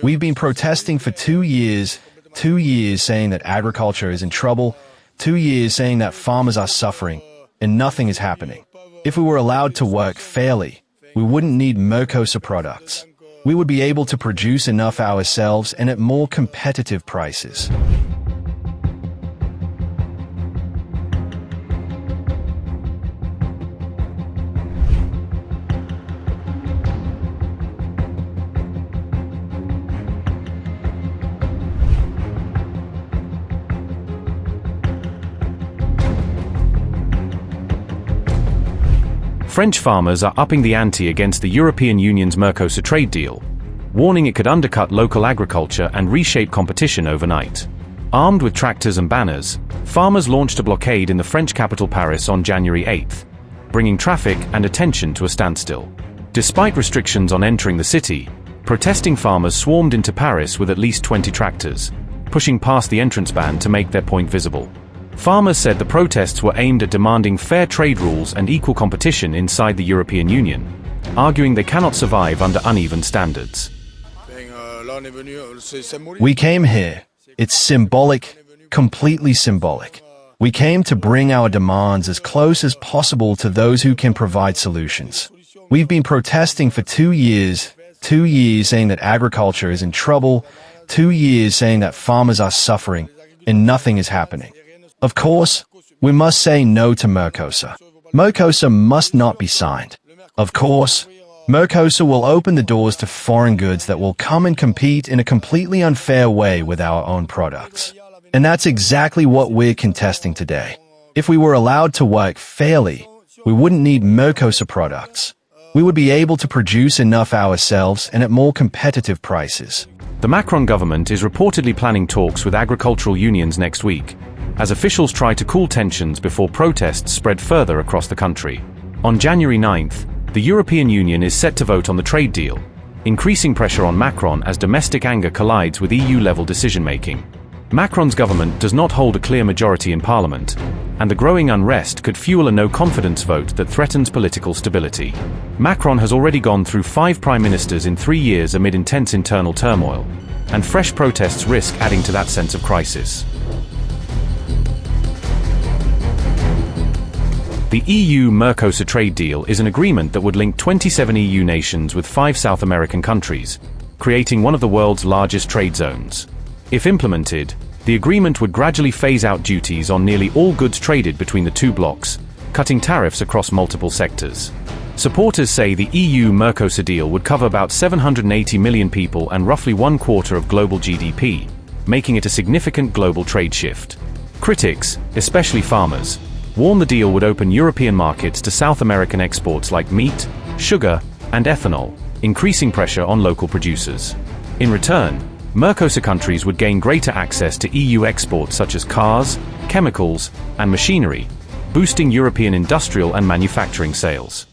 We've been protesting for 2 years, 2 years saying that agriculture is in trouble, 2 years saying that farmers are suffering, and nothing is happening. If we were allowed to work fairly, we wouldn't need Mercosur products. We would be able to produce enough ourselves and at more competitive prices. French farmers are upping the ante against the European Union's Mercosur trade deal, warning it could undercut local agriculture and reshape competition overnight. Armed with tractors and banners, farmers launched a blockade in the French capital Paris on January 8, bringing traffic and attention to a standstill. Despite restrictions on entering the city, protesting farmers swarmed into Paris with at least 20 tractors, pushing past the entrance ban to make their point visible. Farmers said the protests were aimed at demanding fair trade rules and equal competition inside the European Union, arguing they cannot survive under uneven standards. We came here. It's symbolic, completely symbolic. We came to bring our demands as close as possible to those who can provide solutions. We've been protesting for 2 years, 2 years saying that agriculture is in trouble, 2 years saying that farmers are suffering, and nothing is happening. Of course, we must say no to Mercosur. Mercosur must not be signed. Of course, Mercosur will open the doors to foreign goods that will come and compete in a completely unfair way with our own products. And that's exactly what we're contesting today. If we were allowed to work fairly, we wouldn't need Mercosur products. We would be able to produce enough ourselves and at more competitive prices. The Macron government is reportedly planning talks with agricultural unions next week, as officials try to cool tensions before protests spread further across the country. On January 9th, the European Union is set to vote on the trade deal, increasing pressure on Macron as domestic anger collides with EU-level decision-making. Macron's government does not hold a clear majority in parliament, and the growing unrest could fuel a no-confidence vote that threatens political stability. Macron has already gone through 5 prime ministers in 3 years amid intense internal turmoil, and fresh protests risk adding to that sense of crisis. The EU-Mercosur trade deal is an agreement that would link 27 EU nations with 5 South American countries, creating one of the world's largest trade zones. If implemented, the agreement would gradually phase out duties on nearly all goods traded between the two blocs, cutting tariffs across multiple sectors. Supporters say the EU-Mercosur deal would cover about 780 million people and roughly 1/4 of global GDP, making it a significant global trade shift. Critics, especially farmers, warn the deal would open European markets to South American exports like meat, sugar, and ethanol, increasing pressure on local producers. In return, Mercosur countries would gain greater access to EU exports such as cars, chemicals, and machinery, boosting European industrial and manufacturing sales.